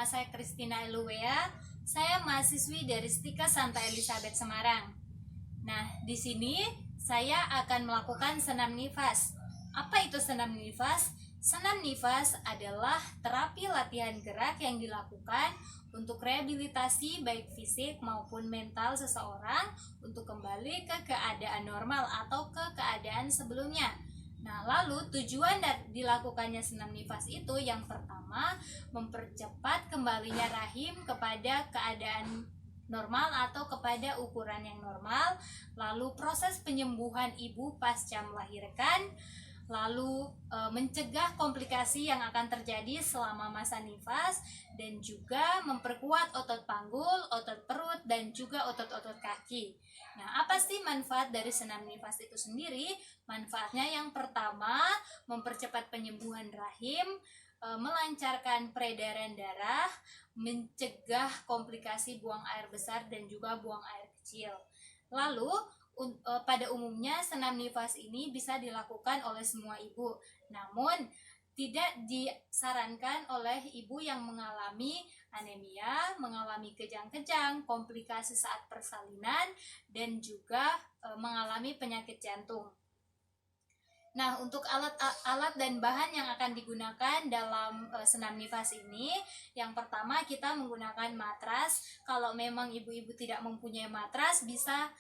saya Christina Eluwea. Saya mahasiswi dari Stika Santa Elizabeth Semarang. Nah, di sini saya akan melakukan senam nifas. Apa itu senam nifas? Senam nifas adalah terapi latihan gerak yang dilakukan untuk rehabilitasi baik fisik maupun mental seseorang untuk kembali ke keadaan normal atau ke keadaan sebelumnya. Nah, lalu tujuan dilakukannya senam nifas itu yang pertama, mempercepat kembalinya rahim kepada keadaan normal atau kepada ukuran yang normal, lalu proses penyembuhan ibu pasca melahirkan, lalu mencegah komplikasi yang akan terjadi selama masa nifas, dan juga memperkuat otot panggul, otot perut, dan juga otot-otot kaki. Nah, apa sih manfaat dari senam nifas itu sendiri? Manfaatnya yang pertama, mempercepat penyembuhan rahim, melancarkan peredaran darah, mencegah komplikasi buang air besar dan juga buang air kecil. Lalu pada umumnya senam nifas ini bisa dilakukan oleh semua ibu, namun tidak disarankan oleh ibu yang mengalami anemia, mengalami kejang-kejang, komplikasi saat persalinan, dan juga mengalami penyakit jantung. Nah, untuk alat dan bahan yang akan digunakan dalam senam nifas ini, yang pertama kita menggunakan matras. Kalau memang ibu-ibu tidak mempunyai matras, bisa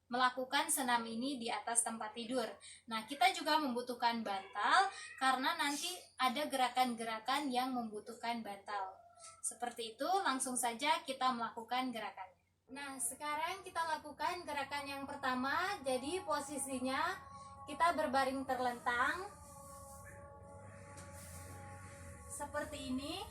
melakukan senam ini di atas tempat tidur. Nah, kita juga membutuhkan bantal karena nanti ada gerakan-gerakan yang membutuhkan bantal. Seperti itu, langsung saja kita melakukan gerakannya. Nah, sekarang kita lakukan gerakan yang pertama. Jadi posisinya kita berbaring terlentang seperti ini.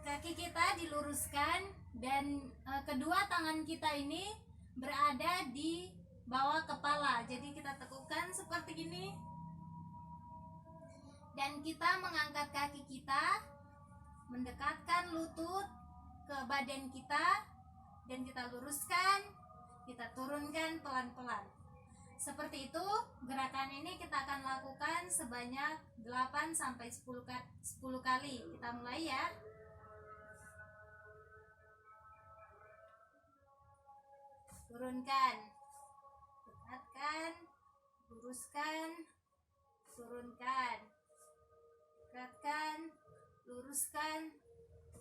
Kaki kita diluruskan dan kedua tangan kita ini berada di bawah kepala. Jadi kita tekukkan seperti ini. Dan kita mengangkat kaki kita, mendekatkan lutut ke badan kita, dan kita luruskan, kita turunkan pelan-pelan. Seperti itu, gerakan ini kita akan lakukan sebanyak 8-10 kali. Kita mulai ya. Turunkan, dekatkan, luruskan, turunkan, dekatkan, luruskan,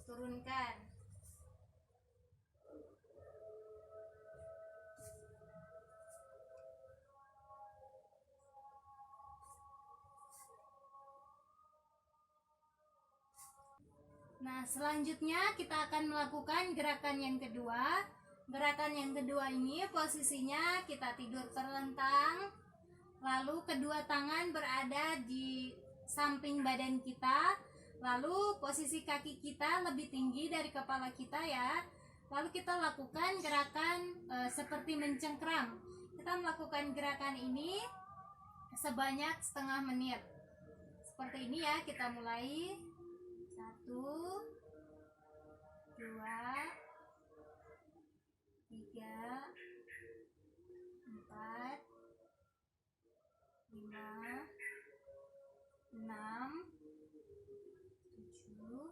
turunkan. Nah, selanjutnya kita akan melakukan gerakan yang kedua. Gerakan yang kedua ini posisinya kita tidur terlentang, lalu kedua tangan berada di samping badan kita, lalu posisi kaki kita lebih tinggi dari kepala kita ya. Lalu kita lakukan gerakan seperti mencengkram. Kita melakukan gerakan ini sebanyak setengah menit. Seperti ini ya, kita mulai. 1, 2, 3, 4, 5, 6, 7,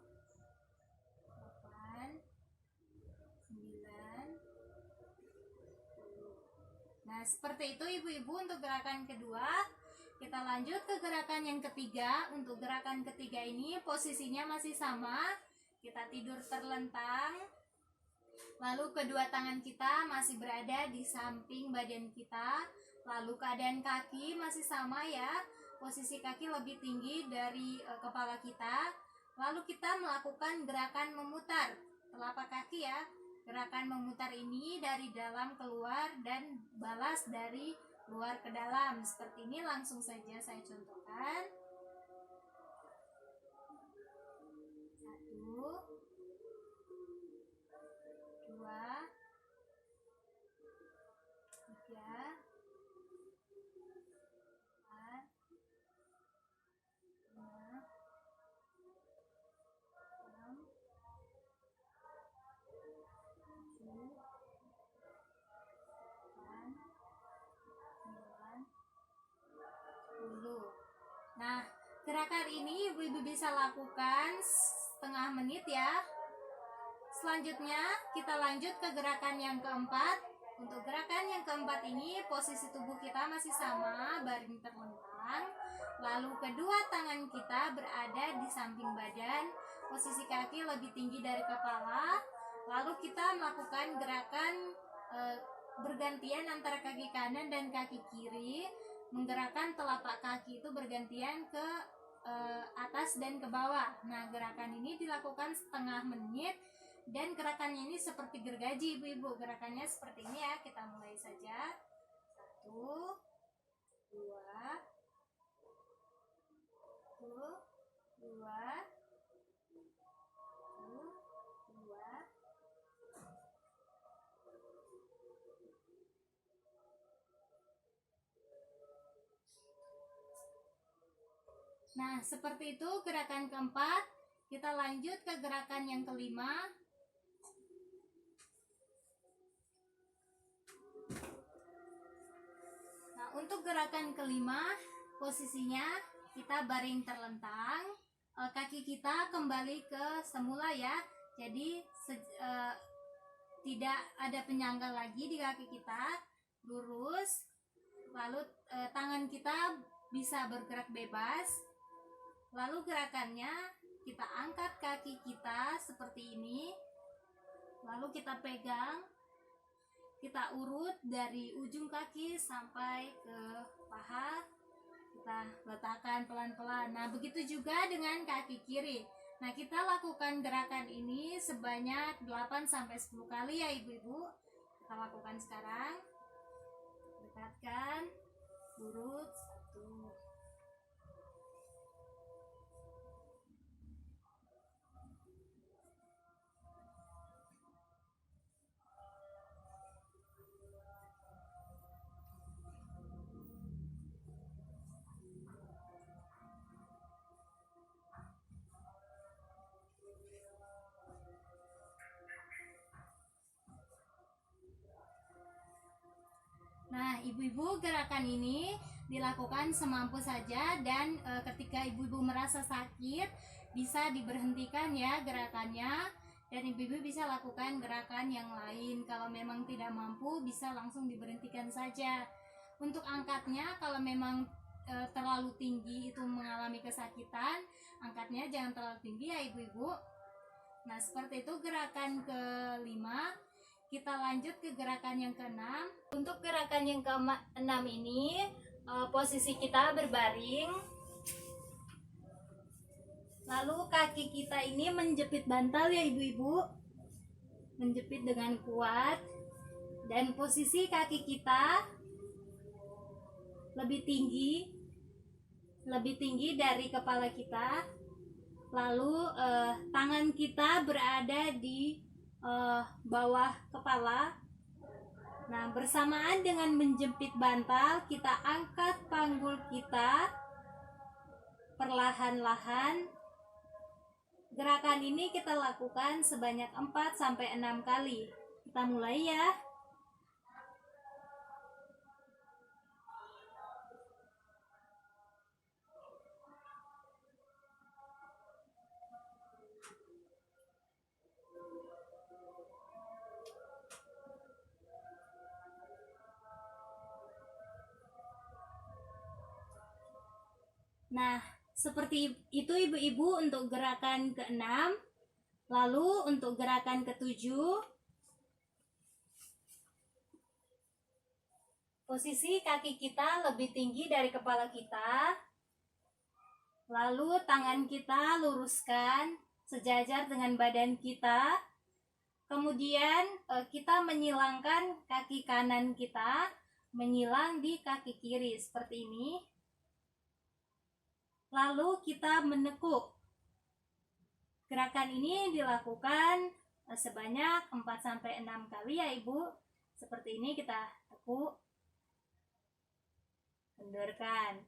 8, 9, 10. Nah, seperti itu ibu-ibu untuk gerakan kedua. Kita lanjut ke gerakan yang ketiga. Untuk gerakan ketiga ini posisinya masih sama. Kita tidur terlentang. Lalu kedua tangan kita masih berada di samping badan kita. Lalu keadaan kaki masih sama ya. Posisi kaki lebih tinggi dari kepala kita. Lalu kita melakukan gerakan memutar telapak kaki ya. Gerakan memutar ini dari dalam keluar dan balas dari luar ke dalam. Seperti ini, langsung saja saya contohkan. 1, 2, 3, 4, 5, 6, 7, 8, 9, 10. Nah, gerakan ini ibu-ibu bisa lakukan setengah menit ya. Selanjutnya kita lanjut ke gerakan yang keempat. Untuk gerakan yang keempat ini posisi tubuh kita masih sama, baring terlentang. Lalu kedua tangan kita berada di samping badan, posisi kaki lebih tinggi dari kepala. Lalu kita melakukan gerakan bergantian antara kaki kanan dan kaki kiri. Menggerakkan telapak kaki itu bergantian ke atas dan ke bawah. Nah, gerakan ini dilakukan setengah menit. Dan gerakannya ini seperti gergaji ibu-ibu. Gerakannya seperti ini ya. Kita mulai saja. 1, 2, 1, 2, 2. Nah, seperti itu gerakan keempat. Kita lanjut ke gerakan yang kelima. Untuk gerakan kelima, posisinya kita baring terlentang, kaki kita kembali ke semula ya. Jadi tidak ada penyangga lagi di kaki kita, lurus. Lalu tangan kita bisa bergerak bebas. Lalu gerakannya kita angkat kaki kita seperti ini. Lalu kita pegang. Kita urut dari ujung kaki sampai ke paha. Kita letakkan pelan-pelan. Nah, begitu juga dengan kaki kiri. Nah, kita lakukan gerakan ini sebanyak 8-10 kali ya ibu-ibu. Kita lakukan sekarang. Dekatkan, urut, 1. Nah, ibu-ibu, gerakan ini dilakukan semampu saja dan ketika ibu-ibu merasa sakit bisa diberhentikan ya gerakannya, dan ibu-ibu bisa lakukan gerakan yang lain. Kalau memang tidak mampu bisa langsung diberhentikan saja. Untuk angkatnya kalau memang terlalu tinggi itu mengalami kesakitan, angkatnya jangan terlalu tinggi ya ibu-ibu. Nah, seperti itu gerakan kelima. Kita lanjut ke gerakan yang keenam. Untuk gerakan yang keenam ini posisi kita berbaring. Lalu kaki kita ini menjepit bantal ya ibu-ibu. Menjepit dengan kuat. Dan posisi kaki kita lebih tinggi dari kepala kita. Lalu tangan kita berada di bawah kepala. Nah, bersamaan dengan menjepit bantal, kita angkat panggul kita perlahan-lahan. Gerakan ini kita lakukan sebanyak 4-6 kali. Kita mulai ya. Nah, seperti itu ibu-ibu untuk gerakan ke-6. Lalu untuk gerakan ke-7, posisi kaki kita lebih tinggi dari kepala kita. Lalu tangan kita luruskan sejajar dengan badan kita. Kemudian kita menyilangkan kaki kanan kita, menyilang di kaki kiri seperti ini. Lalu kita menekuk. Gerakan ini dilakukan sebanyak 4-6 kali ya ibu. Seperti ini kita tekuk, kendorkan,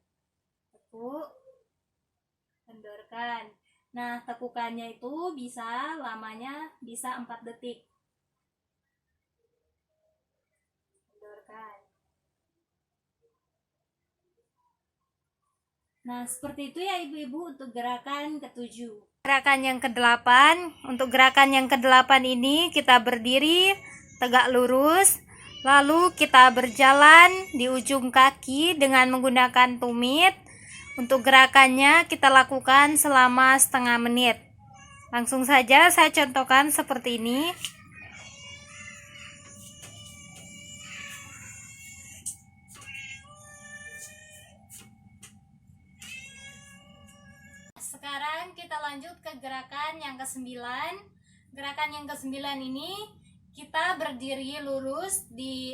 tekuk, kendorkan. Nah, tekukannya itu lamanya bisa 4 detik. Kendorkan. Nah, seperti itu ya ibu-ibu untuk gerakan ke-7. Gerakan yang ke-8. Untuk gerakan yang ke-8 ini kita berdiri tegak lurus, lalu kita berjalan di ujung kaki dengan menggunakan tumit. Untuk gerakannya kita lakukan selama setengah menit. Langsung saja saya contohkan seperti ini. Sekarang kita lanjut ke gerakan yang ke-9. Gerakan yang ke-9 ini kita berdiri lurus di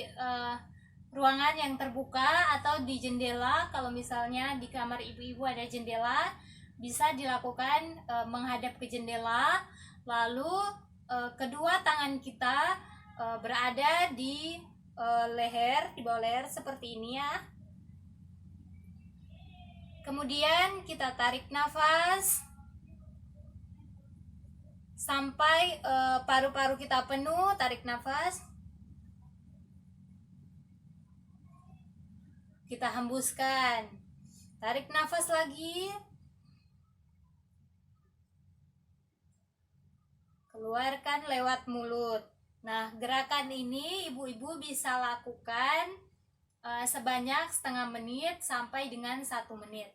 ruangan yang terbuka atau di jendela. Kalau misalnya di kamar ibu-ibu ada jendela, bisa dilakukan menghadap ke jendela. Lalu kedua tangan kita berada di leher, di bawah leher seperti ini ya. Kemudian kita tarik nafas sampai paru-paru kita penuh. Tarik nafas, kita hembuskan. Tarik nafas lagi, keluarkan lewat mulut. Nah, gerakan ini ibu-ibu bisa lakukan sebanyak setengah menit sampai dengan 1 menit.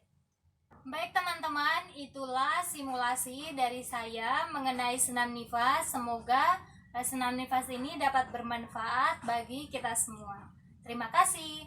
Baik teman-teman, itulah simulasi dari saya mengenai senam nifas. Semoga senam nifas ini dapat bermanfaat bagi kita semua. Terima kasih.